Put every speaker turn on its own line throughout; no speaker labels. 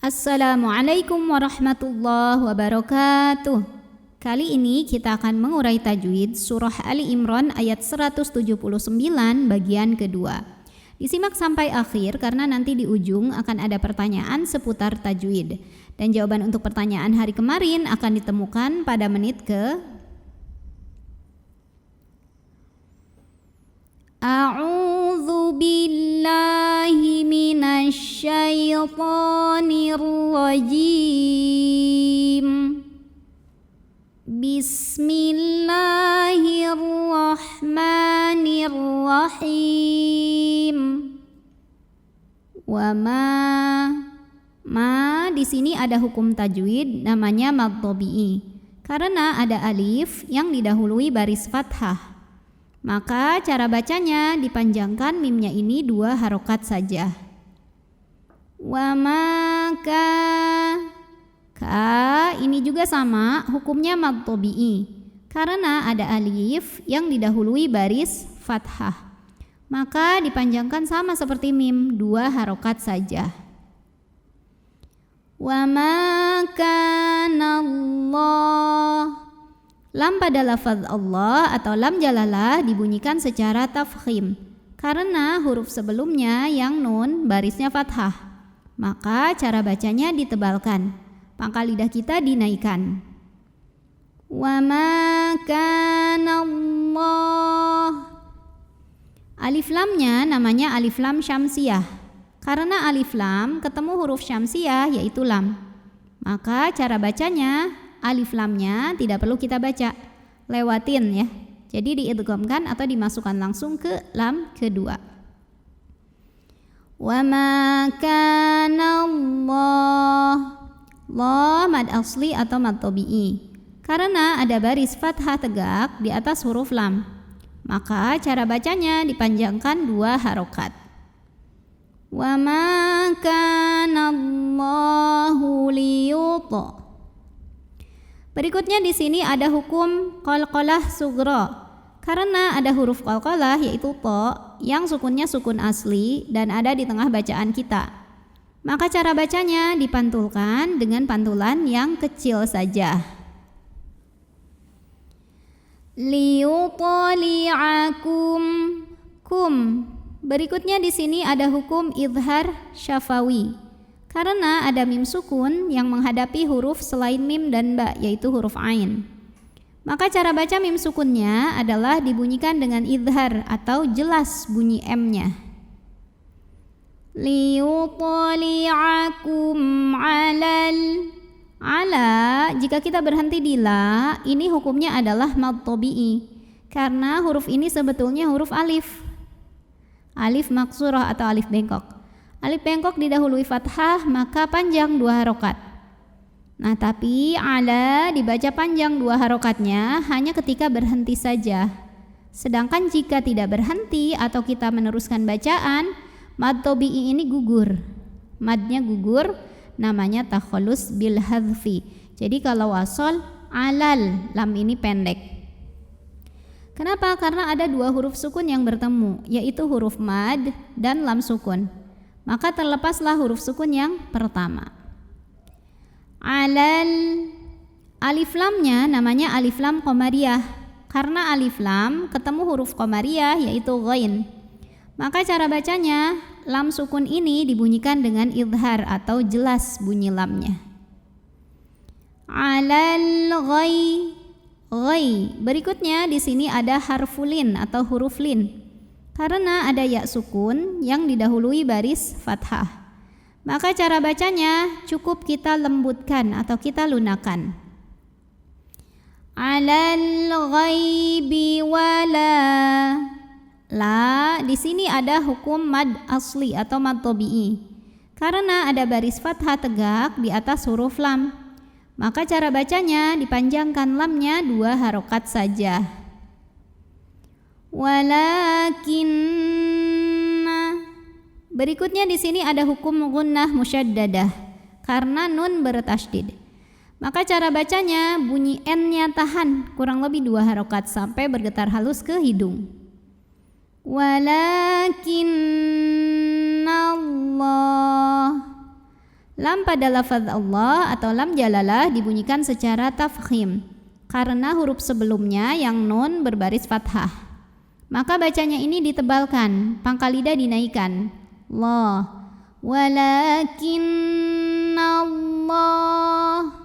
Assalamualaikum warahmatullahi wabarakatuh. Kali ini kita akan mengurai tajwid surah Ali Imran ayat 179 bagian kedua. Disimak sampai akhir karena nanti di ujung akan ada pertanyaan seputar tajwid. Dan jawaban untuk pertanyaan hari kemarin akan ditemukan pada menit ke A'udzu billahi minasy syaithanir rajim. Bismillahirrahmanirrahim. Wa ma di sini ada hukum tajwid namanya mad tabi'i. Karena ada alif yang didahului baris fathah. Maka cara bacanya dipanjangkan mimnya ini 2 harokat saja. Wa maka ka ini juga sama hukumnya mad tabi'i. Karena ada alif yang didahului baris fathah. Maka dipanjangkan sama seperti mim 2 harokat saja. Wa maka Allah. Lam pada lafaz Allah atau lam jalalah dibunyikan secara tafkhim karena huruf sebelumnya yang nun barisnya fathah. Maka cara bacanya ditebalkan, pangkal lidah kita dinaikkan. Wa ma kana Allah. Alif lamnya namanya alif lam syamsiyah. Karena alif lam ketemu huruf syamsiyah yaitu lam. Maka cara bacanya alif lamnya tidak perlu kita baca, lewatin ya. Jadi diidghamkan atau dimasukkan langsung ke lam kedua. Wa ma kana Allah. La mad asli atau mad tabi'i. Karena ada baris fathah tegak di atas huruf lam. Maka cara bacanya dipanjangkan 2 harokat. Wa ma kana Allahu liyuta. Berikutnya di sini ada hukum qalqalah sughra. Karena ada huruf qalqalah yaitu to yang sukunnya sukun asli dan ada di tengah bacaan kita. Maka cara bacanya dipantulkan dengan pantulan yang kecil saja. Liyutali'akum kum. Berikutnya di sini ada hukum idhar syafawi. Karena ada mim sukun yang menghadapi huruf selain mim dan ba yaitu huruf ain. Maka cara baca mim sukunnya adalah dibunyikan dengan idhar atau jelas bunyi M-nya. Liyutali'akum alal. Ala jika kita berhenti di la, ini hukumnya adalah mad tabi'i. Karena huruf ini sebetulnya huruf alif. Alif maksurah atau alif bengkok. Alif bengkok didahului fathah maka panjang 2 harokat. Nah tapi ala dibaca panjang 2 harokatnya hanya ketika berhenti saja. Sedangkan jika tidak berhenti atau kita meneruskan bacaan, mad tabi'i ini gugur. Madnya gugur namanya takhallus bil hadfi. Jadi kalau wasol alal lam ini pendek. Kenapa? Karena ada 2 huruf sukun yang bertemu yaitu huruf mad dan lam sukun. Maka terlepaslah huruf sukun yang pertama. Alal. Alif lamnya namanya alif lam qamariyah. Karena alif lam ketemu huruf qamariyah yaitu ghain. Maka cara bacanya lam sukun ini dibunyikan dengan idhar atau jelas bunyi lamnya. Alal ghai. Ghai. Berikutnya di sini ada harfulin atau huruf lin. Karena ada ya sukun yang didahului baris fathah. Maka cara bacanya cukup kita lembutkan atau kita lunakan. Alal ghaibi wala. La di sini ada hukum mad asli atau mad tabi'i. Karena ada baris fathah tegak di atas huruf lam. Maka cara bacanya dipanjangkan lamnya 2 harokat saja. Walakinna. Berikutnya di sini ada hukum gunnah musyaddadah karena nun bertasydid. Maka cara bacanya bunyi n-nya tahan kurang lebih 2 harokat sampai bergetar halus ke hidung. Walakinna Allah. Lam pada lafaz Allah atau lam jalalah dibunyikan secara tafkhim karena huruf sebelumnya yang nun berbaris fathah. Maka bacanya ini ditebalkan, pangkal lidah dinaikkan. Allah, walakinnallah.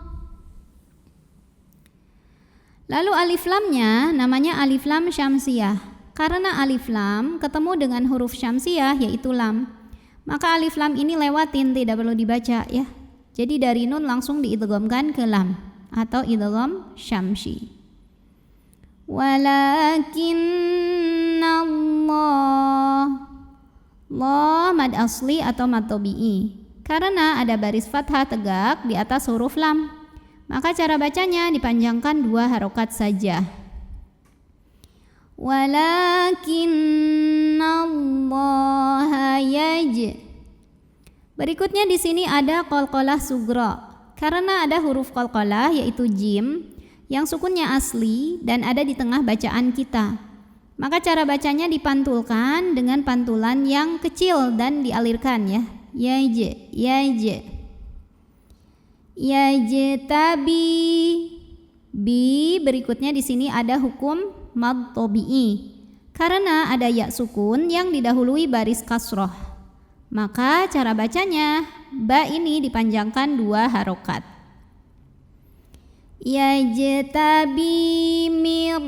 Lalu alif lamnya namanya alif lam syamsiyah. Karena alif lam ketemu dengan huruf syamsiyah yaitu lam. Maka alif lam ini lewatin, tidak perlu dibaca ya. Jadi dari nun langsung diidghamkan ke lam atau idgham syamsi. Walakinnallah. Allah mad asli atau mad tabi'i. Karena ada baris fathah tegak di atas huruf lam. Maka cara bacanya dipanjangkan 2 harokat saja. Walakinnallaha Berikutnya di sini ada qalqalah sugra. Karena ada huruf qalqalah yaitu jim yang sukunnya asli dan ada di tengah bacaan kita. Maka cara bacanya dipantulkan dengan pantulan yang kecil dan dialirkan ya. Yajtabi. Bi berikutnya di sini ada hukum mad tabi'i. Karena ada ya sukun yang didahului baris kasroh. Maka cara bacanya ba ini dipanjangkan 2 harokat. Yajtabi mir.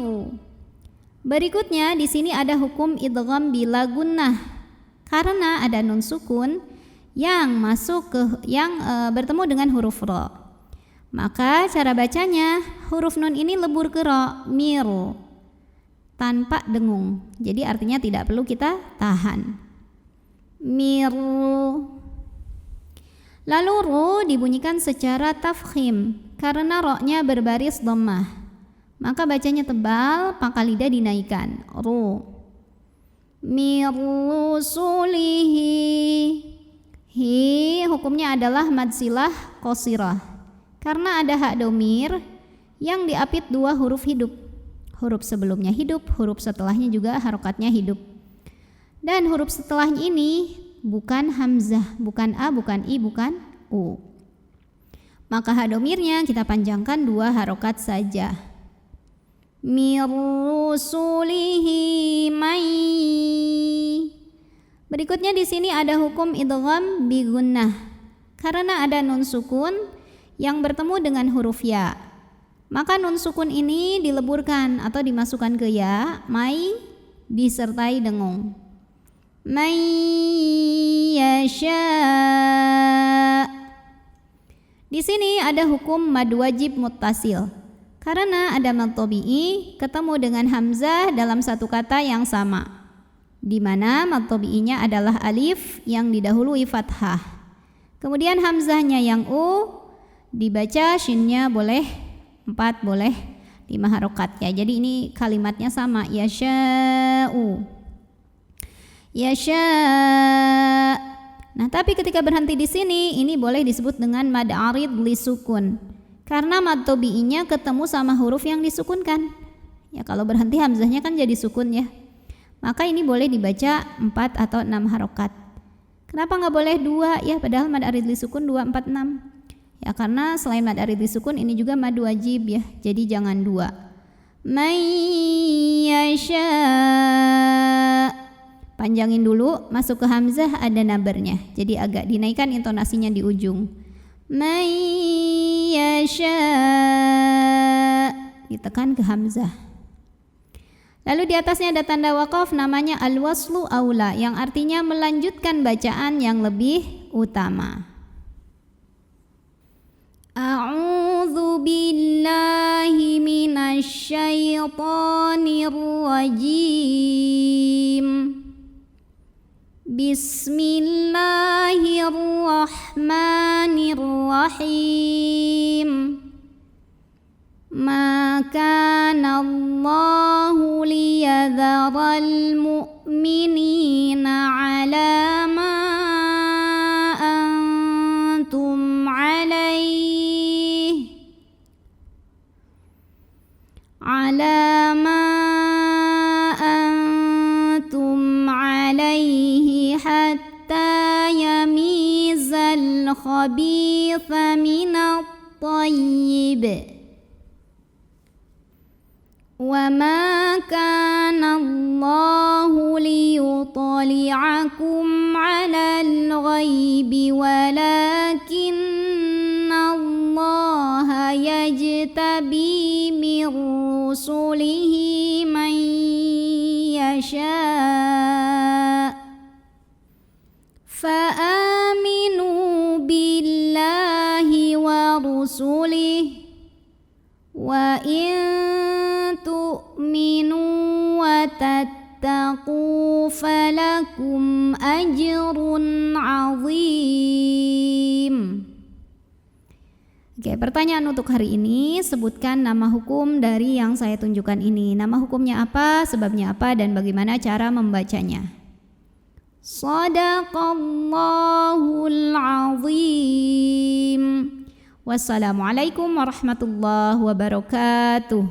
Berikutnya di sini ada hukum idgham bila gunnah. Karena ada nun sukun yang bertemu dengan huruf ro. Maka cara bacanya huruf nun ini lebur ke ro, mir, tanpa dengung. Jadi artinya tidak perlu kita tahan. Mir. Lalu ro dibunyikan secara tafkhim karena ro-nya berbaris dhammah. Maka bacanya tebal, pangkal lidah dinaikkan. Ro. Mir rusulihi. Hi hukumnya adalah mad silah qasirah. Karena ada hak domir yang diapit 2 huruf hidup. Huruf sebelumnya hidup, huruf setelahnya juga harokatnya hidup. Dan huruf setelahnya ini bukan hamzah, bukan a, bukan i, bukan u. Maka hak domirnya kita panjangkan 2 harokat saja. Mir rusulihi mai. Berikutnya di sini ada hukum idgham bi gunnah. Karena ada nun sukun yang bertemu dengan huruf ya. Maka nun sukun ini dileburkan atau dimasukkan ke ya, mai disertai dengung. Mai yasha. Di sini ada hukum mad wajib muttasil. Karena ada mad tabi'i ketemu dengan hamzah dalam satu kata yang sama, di mana mad tabi'inya adalah alif yang didahului fathah. Kemudian hamzahnya yang u dibaca, shinnya boleh 4, boleh 5 harokat ya. Jadi ini kalimatnya sama, yasha'u, yasha. Nah, tapi ketika berhenti di sini ini boleh disebut dengan mad arid li sukun. Karena mad tabi'inya ketemu sama huruf yang disukunkan. Ya kalau berhenti hamzahnya kan jadi sukun ya. Maka ini boleh dibaca 4 atau 6 harokat. Kenapa nggak boleh 2 ya? Padahal mad arid li sukun 2, 4, 6. Ya karena selain mad arid li sukun ini juga mad wajib ya. Jadi jangan 2. May yasha. Panjangin dulu, masuk ke hamzah ada nabarnya. Jadi agak dinaikkan intonasinya di ujung. May yasha. Ditekan ke hamzah. Lalu di atasnya ada tanda waqaf namanya al-waslu aula yang artinya melanjutkan bacaan yang lebih utama. A'udzu billahi minasy syaithanir rajim. Bismillahirrahmanirrahim. Ma kana Allahu liyadharal mu'minina ala ma antum alaih ala ma antum alaihi hatta yamizal khabith الخبيث من الطيب وما كان الله ليطلعكم على الغيب ولكن الله يجتبي من رسله من يشاء فآمنوا بالله ورسله وإن تؤمنوا وتتقوا فلكم أجر عظيم. Oke, pertanyaan untuk hari ini, sebutkan nama hukum dari yang saya tunjukkan ini. Nama hukumnya apa, sebabnya apa, dan bagaimana cara membacanya. Shadaqallahul azim. Wassalamualaikum warahmatullahi wabarakatuh.